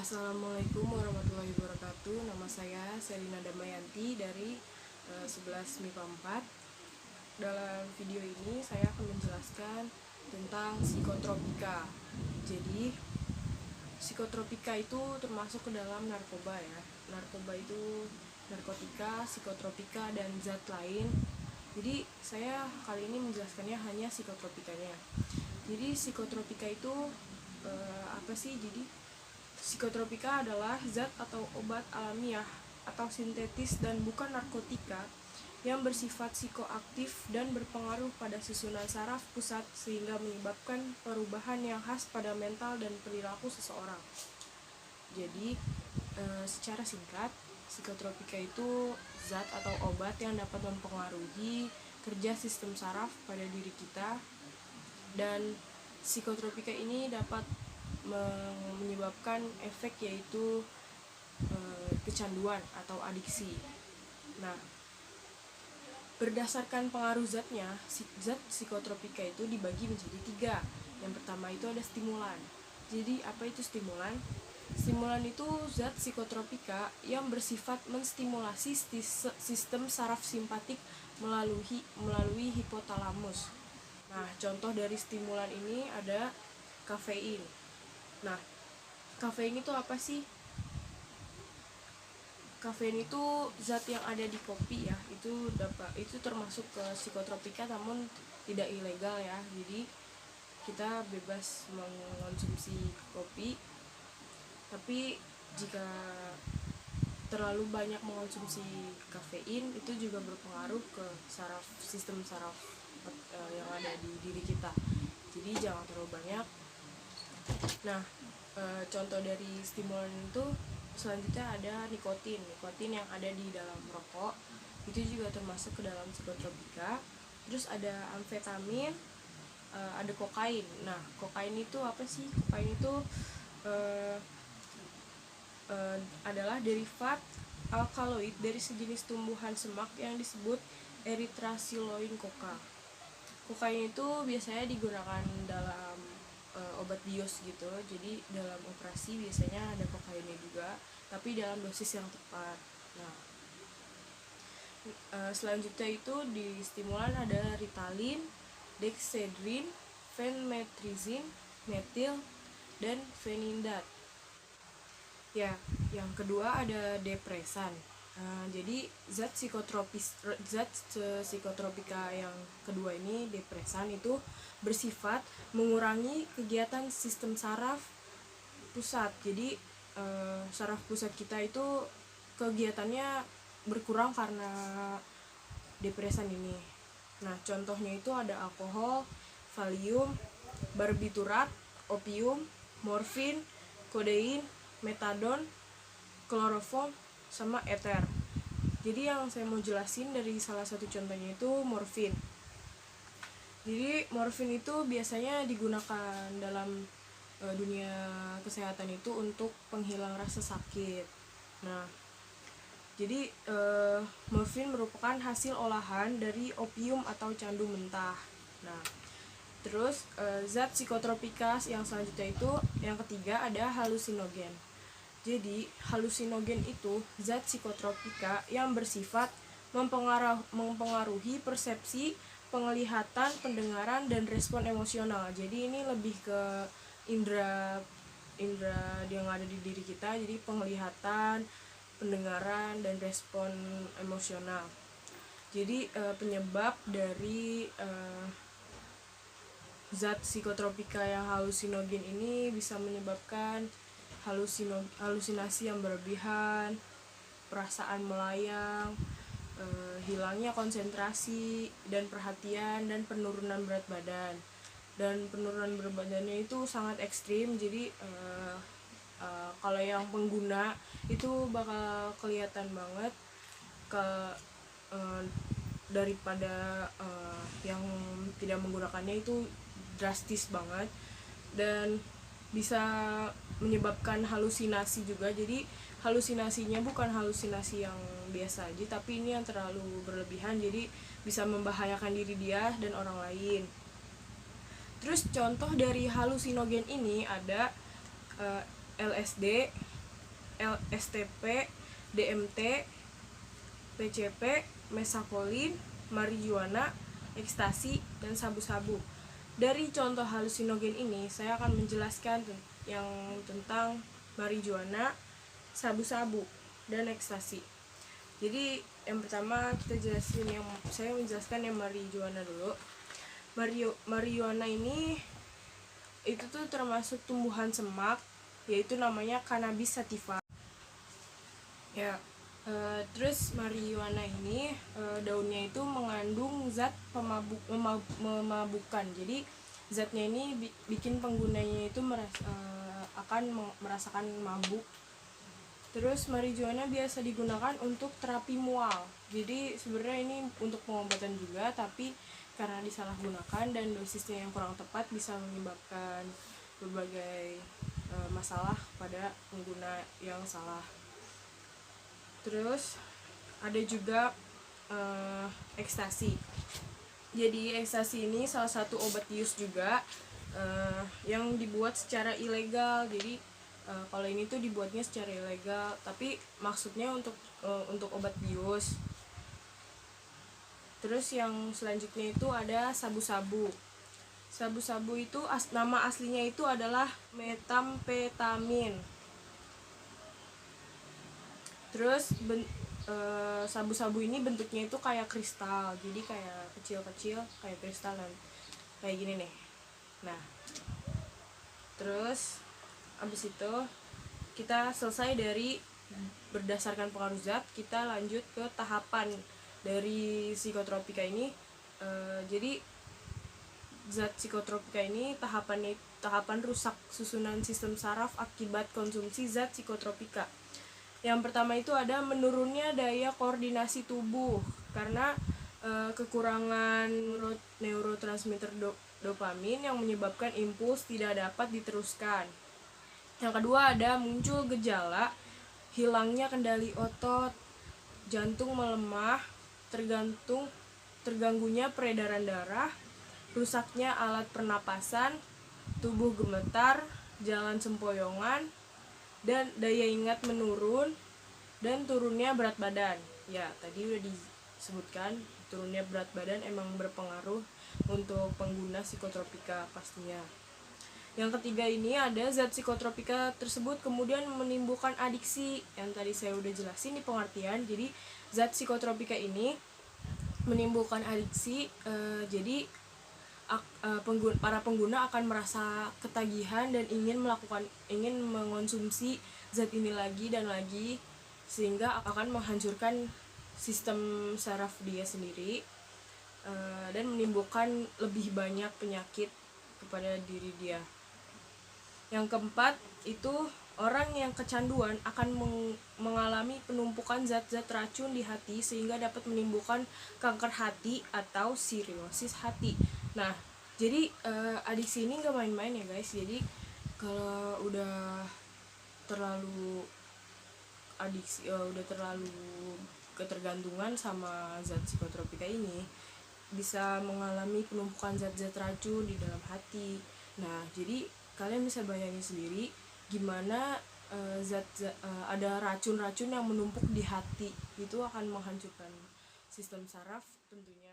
Assalamualaikum warahmatullahi wabarakatuh. Nama saya Selina Damayanti dari 11 MIPA 4. Dalam video ini saya akan menjelaskan tentang psikotropika. Jadi psikotropika itu termasuk ke dalam narkoba ya. Narkoba itu narkotika, psikotropika, dan zat lain. Jadi saya kali ini menjelaskannya hanya psikotropikanya. Jadi psikotropika itu apa sih? Jadi psikotropika adalah zat atau obat alamiah atau sintetis dan bukan narkotika yang bersifat psikoaktif dan berpengaruh pada susunan saraf pusat sehingga menyebabkan perubahan yang khas pada mental dan perilaku seseorang. Jadi secara singkat, psikotropika itu zat atau obat yang dapat mempengaruhi kerja sistem saraf pada diri kita, dan psikotropika ini dapat menyebabkan efek yaitu kecanduan atau adiksi. Nah, berdasarkan pengaruh zatnya, zat psikotropika itu dibagi menjadi 3. Yang pertama itu ada stimulan. Jadi apa itu stimulan? Stimulan itu zat psikotropika yang bersifat menstimulasi sistem saraf simpatik melalui hipotalamus. Nah, contoh dari stimulan ini ada kafein. Nah, kafein itu apa sih? Kafein itu zat yang ada di kopi ya. Itu termasuk ke psikotropika namun tidak ilegal ya. Jadi kita bebas mengonsumsi kopi. Tapi jika terlalu banyak mengonsumsi kafein itu juga berpengaruh ke sistem saraf yang ada di diri kita. Jadi jangan terlalu banyak. Nah, contoh dari stimulan itu selanjutnya ada nikotin. Nikotin yang ada di dalam rokok itu juga termasuk ke dalam psikotropika. Terus ada amfetamin, ada kokain. Nah, kokain itu apa sih? Kokain itu adalah derivat alkaloid dari sejenis tumbuhan semak yang disebut erythrasiloin coca. Kokain itu biasanya digunakan dalam obat bius gitu. Jadi dalam operasi biasanya ada kokainnya juga, tapi dalam dosis yang tepat. Nah, selanjutnya itu di stimulan ada Ritalin, dexedrine, fenmetrizine, metil, dan fenindat. Ya, yang kedua ada depresan. Jadi zat psikotropika yang kedua ini, depresan, itu bersifat mengurangi kegiatan sistem saraf pusat. Jadi saraf pusat kita itu kegiatannya berkurang karena depresan ini. Nah, contohnya itu ada alkohol, valium, barbiturat, opium, morfin, kodein, metadon, kloroform, sama eter. Jadi yang saya mau jelasin dari salah satu contohnya itu morfin. Jadi morfin itu biasanya digunakan dalam dunia kesehatan itu untuk penghilang rasa sakit. Nah, jadi morfin merupakan hasil olahan dari opium atau candu mentah. Nah, terus zat psikotropika yang selanjutnya itu yang ketiga ada halusinogen. Jadi halusinogen itu zat psikotropika yang bersifat mempengaruhi persepsi, penglihatan, pendengaran, dan respon emosional. Jadi ini lebih ke indera yang ada di diri kita. Jadi penglihatan, pendengaran, dan respon emosional. Jadi penyebab dari zat psikotropika yang halusinogen ini bisa menyebabkan halusinasi yang berlebihan, perasaan melayang, hilangnya konsentrasi dan perhatian, dan penurunan berat badan. Dan penurunan berat badannya itu sangat ekstrim. Jadi kalau yang pengguna itu bakal kelihatan banget daripada yang tidak menggunakannya itu drastis banget, dan bisa menyebabkan halusinasi juga. Jadi halusinasinya bukan halusinasi yang biasa aja, tapi ini yang terlalu berlebihan, jadi bisa membahayakan diri dia dan orang lain. Terus contoh dari halusinogen ini ada LSD, LSTP, DMT, PCP, mesapolin, marijuana, ekstasi, dan sabu-sabu. Dari contoh halusinogen ini, saya akan menjelaskan yang tentang marijuana, sabu-sabu, dan ekstasi. Jadi yang pertama saya menjelaskan yang marijuana dulu. Marijuana ini itu tuh termasuk tumbuhan semak, yaitu namanya Cannabis sativa. Ya, terus marijuana ini daunnya itu mengandung zat memabukkan. Jadi zatnya ini bikin penggunanya itu akan merasakan mabuk. Terus marijuana biasa digunakan untuk terapi mual. Jadi sebenarnya ini untuk pengobatan juga, tapi karena disalahgunakan dan dosisnya yang kurang tepat bisa menyebabkan berbagai masalah pada pengguna yang salah. Terus ada juga ekstasi. Jadi ekstasi ini salah satu obat bius juga yang dibuat secara ilegal. Jadi kalau ini tuh dibuatnya secara ilegal, tapi maksudnya untuk obat bius. Terus yang selanjutnya itu ada sabu-sabu. Sabu-sabu itu nama aslinya itu adalah metamfetamin. Terus sabu-sabu ini bentuknya itu kayak kristal, jadi kayak kecil-kecil kayak kristal dan kayak gini nih. Nah, terus abis itu kita selesai dari berdasarkan pengaruh zat, kita lanjut ke tahapan dari psikotropika ini. Jadi zat psikotropika ini tahapan rusak susunan sistem saraf akibat konsumsi zat psikotropika. Yang pertama itu ada menurunnya daya koordinasi tubuh karena kekurangan neurotransmitter dopamin yang menyebabkan impuls tidak dapat diteruskan. Yang kedua ada muncul gejala hilangnya kendali otot, jantung melemah, terganggunya peredaran darah, rusaknya alat pernapasan, tubuh gemetar, jalan sempoyongan, dan daya ingat menurun, dan turunnya berat badan. Ya, tadi udah disebutkan, turunnya berat badan emang berpengaruh untuk pengguna psikotropika pastinya. Yang ketiga ini ada zat psikotropika tersebut kemudian menimbulkan adiksi. Yang tadi saya udah jelasin di pengertian. Jadi zat psikotropika ini menimbulkan adiksi, jadi para pengguna akan merasa ketagihan dan ingin mengonsumsi zat ini lagi dan lagi, sehingga akan menghancurkan sistem saraf dia sendiri dan menimbulkan lebih banyak penyakit kepada diri dia. Yang keempat itu orang yang kecanduan akan mengalami penumpukan zat-zat racun di hati sehingga dapat menimbulkan kanker hati atau sirrosis hati. Nah, jadi adiksi ini nggak main-main ya guys. Jadi kalau udah terlalu ketergantungan sama zat psikotropika ini, bisa mengalami penumpukan zat-zat racun di dalam hati. Nah, jadi kalian bisa bayangin sendiri gimana ada racun-racun yang menumpuk di hati, itu akan menghancurkan sistem saraf tentunya.